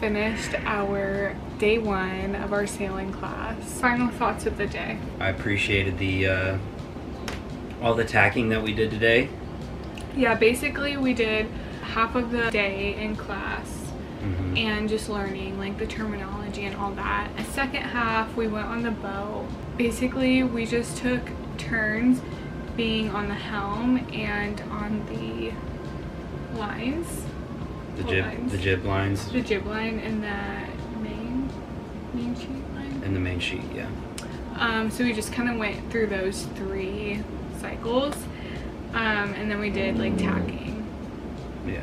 finished our day 1 of our sailing class. Final thoughts of the day. I appreciated the all the tacking that we did today. Yeah, basically we did half of the day in class and just learning like the terminology and all that. A second half we went on the boat. Basically we just took turns being on the helm and on the lines. The jib lines. The jib line and the main sheet line. And the main sheet, yeah. So we just kind of went through those 3 cycles, and then we did like tacking. Yeah.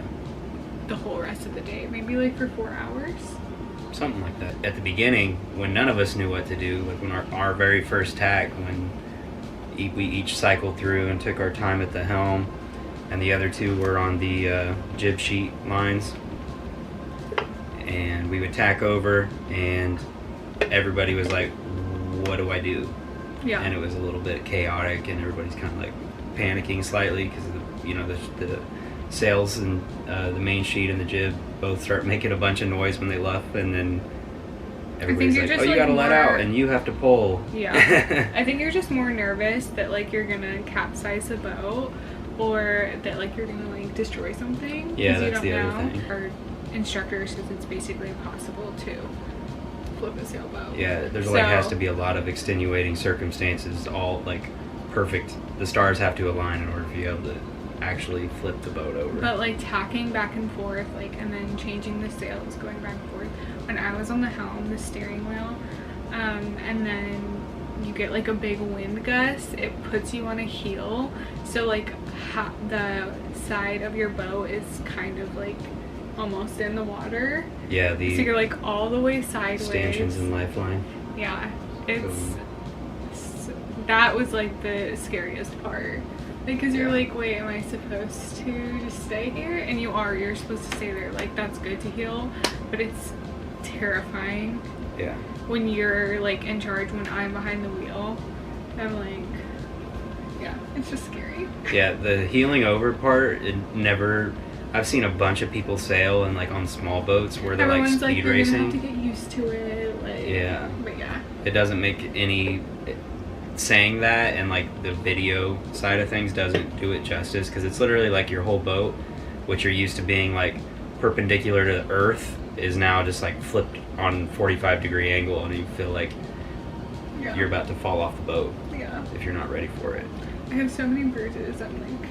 The whole rest of the day, maybe like for 4 hours. Something like that. At the beginning, when none of us knew what to do, like when our very first tack, when we each cycled through and took our time at the helm, and the other 2 were on the jib sheet lines, and we would tack over, and everybody was like, what do I do? Yeah. And it was a little bit chaotic, and everybody's kind of like panicking slightly because the sails and the main sheet and the jib both start making a bunch of noise when they luff, and then everybody's like, oh, you gotta let out and you have to pull. Yeah. I think you're just more nervous that like you're gonna capsize the boat, or that like you're gonna like destroy something. Yeah, that's the other thing. Our instructor says it's basically impossible to flip a sailboat. Yeah, there's like has to be a lot of extenuating circumstances, all like perfect. The stars have to align in order for you to be able to actually flip the boat over. But like tacking back and forth, like, and then changing the sails, going back and forth. When I was on the helm, the steering wheel, and then you get like a big wind gust, it puts you on a heel. So like the side of your boat is kind of like almost in the water. Yeah, so you're like all the way sideways. Stanchions and lifeline. Yeah, that was like the scariest part. Because you're like, wait, am I supposed to just stay here? And you're supposed to stay there. Like, that's good to heal, but it's terrifying. Yeah. When you're like in charge, when I'm behind the wheel, I'm like, yeah, it's just scary. Yeah, the heeling over part, I've seen a bunch of people sail and like on small boats where they're Everyone's like speed you're racing. Gonna have to get used to it. Like, yeah. But yeah. It doesn't make any. Saying that and like the video side of things doesn't do it justice, because it's literally like your whole boat, which you're used to being like perpendicular to the earth, is now just like flipped on 45-degree angle, and you feel like you're about to fall off the boat if you're not ready for it. I have so many bruises. I'm like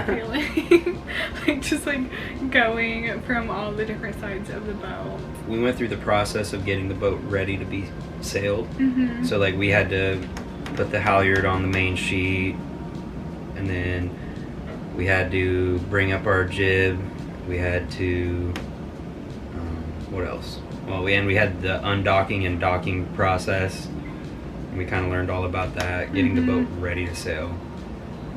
feeling like just like going from all the different sides of the boat. We went through the process of getting the boat ready to be sailed. So like we had to put the halyard on the main sheet, and then we had to bring up our jib. We had to what else? Well, we had the undocking and docking process. We kind of learned all about that, getting the boat ready to sail.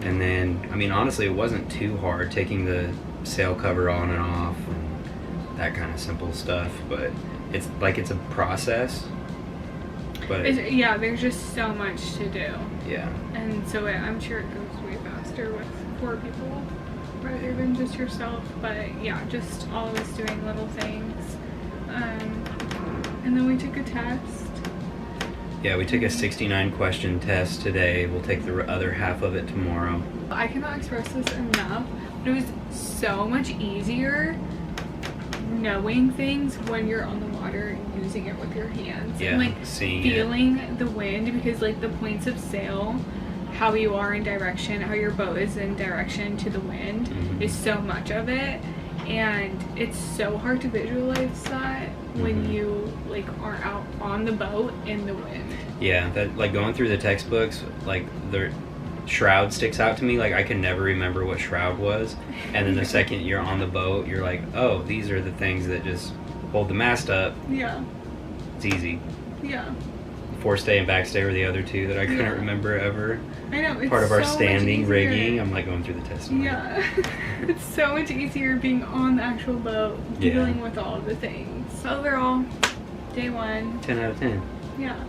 And then, I mean, honestly, it wasn't too hard taking the sail cover on and off and that kind of simple stuff, but it's like it's a process. But yeah, there's just so much to do. Yeah. And so I'm sure it goes way faster with 4 people rather than just yourself. But yeah, just all of us doing little things. And then we took a test. Yeah, we took a 69-question test today. We'll take the other half of it tomorrow. I cannot express this enough, but it was so much easier knowing things when you're on the water and using it with your hands. Yeah, and like feeling the wind, because like the points of sail, how you are in direction, how your boat is in direction to the wind is so much of it. And it's so hard to visualize that when you like are out on the boat in the wind. Yeah, that like going through the textbooks, like the shroud sticks out to me. Like I can never remember what shroud was, and then the second you're on the boat, you're like, oh, these are the things that just hold the mast up. Yeah. It's easy. Yeah. Forestay and backstay were the other 2 that I couldn't remember ever. I know, it's part of our so standing rigging. I'm like going through the testimony. Yeah. It's so much easier being on the actual boat, dealing with all of the things. Overall, day 1. 10 out of 10. Yeah.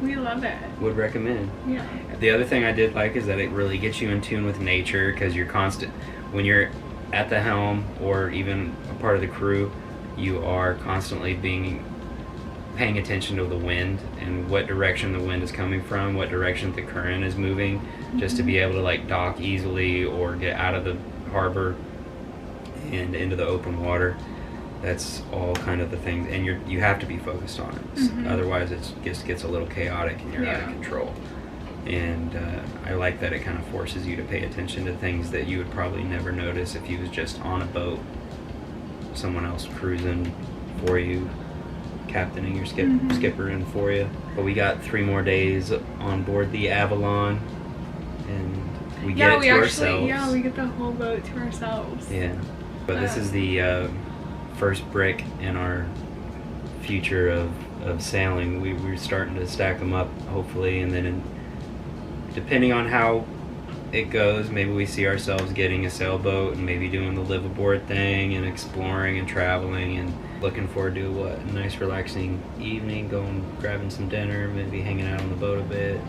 We love it. Would recommend. Yeah. The other thing I did like is that it really gets you in tune with nature, because you're constant when you're at the helm or even a part of the crew, you are constantly paying attention to the wind and what direction the wind is coming from, what direction the current is moving, just to be able to like dock easily or get out of the harbor and into the open water. That's all kind of the things, and you have to be focused on it. Otherwise it just gets a little chaotic and you're out of control. And I like that it kind of forces you to pay attention to things that you would probably never notice if you was just on a boat, someone else cruising for you, captaining your skipper in for you. But we got 3 more days on board the Avalon, and we get it to ourselves. Yeah, we get the whole boat to ourselves. Yeah, but this is the first brick in our future of sailing. We're starting to stack them up, hopefully, and then depending on how it goes, maybe we see ourselves getting a sailboat and maybe doing the live aboard thing and exploring and traveling and looking forward to a nice relaxing evening, going grabbing some dinner, maybe hanging out on the boat a bit.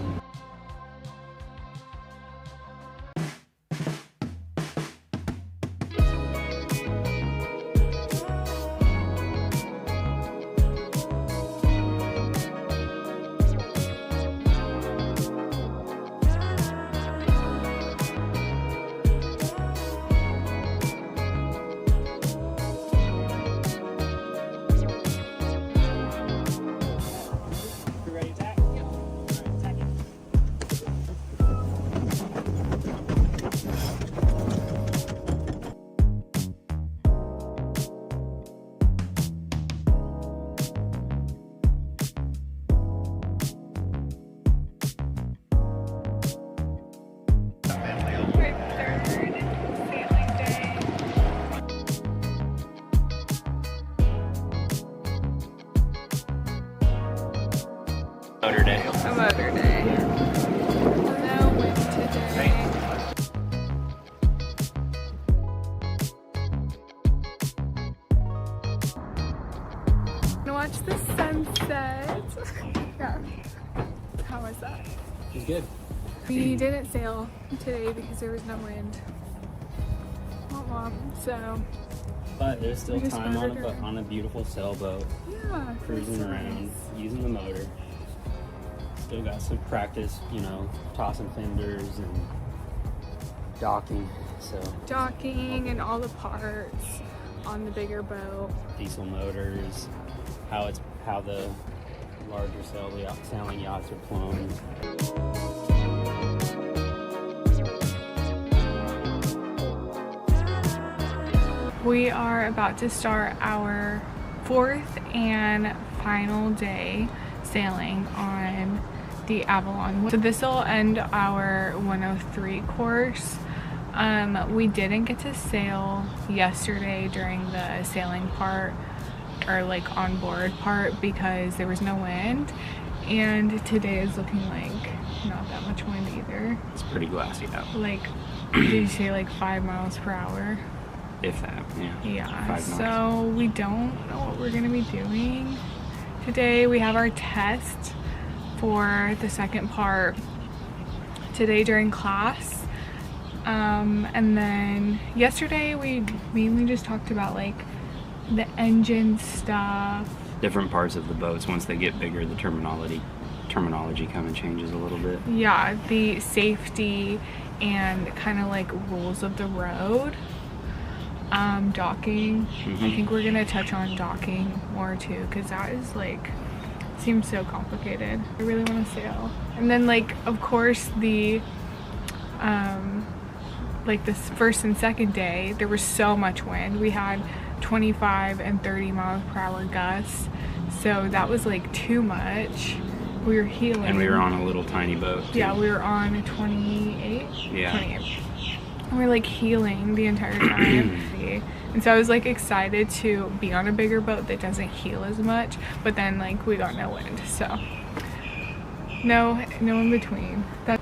Motor day. A motor day. No wind today. Gonna watch the sunset. Yeah. How was that? It was good. We didn't sail today because there was no wind. So. But there's still time on a beautiful sailboat. Yeah. Cruising around, using the motor. Still got some practice, tossing fenders and docking. So docking and all the parts on the bigger boat. Diesel motors, how the larger sailing yachts are flown. We are about to start our 4th and final day sailing on the Avalon. So this will end our 103 course. We didn't get to sail yesterday during the sailing part, or like on board part, because there was no wind, and today is looking like not that much wind either. It's pretty glassy out. Like, did you say like 5 miles per hour? If that, yeah. Yeah, 5 knots. so we don't know what we're gonna be doing today. We have our test for the second part today during class. And then yesterday we mainly just talked about like the engine stuff. Different parts of the boats, once they get bigger, the terminology kind of changes a little bit. Yeah, the safety and kind of like rules of the road. Docking. I think we're gonna touch on docking more too, because that is like seems so complicated. I really want to sail. And then like of course the like this first and second day there was so much wind. We had 25 and 30 miles per hour gusts, so that was like too much. We were heeling, and we were on a little tiny boat too. Yeah, we were on 28. Yeah, 28. And we're like heeling the entire time. And so I was like excited to be on a bigger boat that doesn't heel as much, but then like we got no wind, so no in between. That's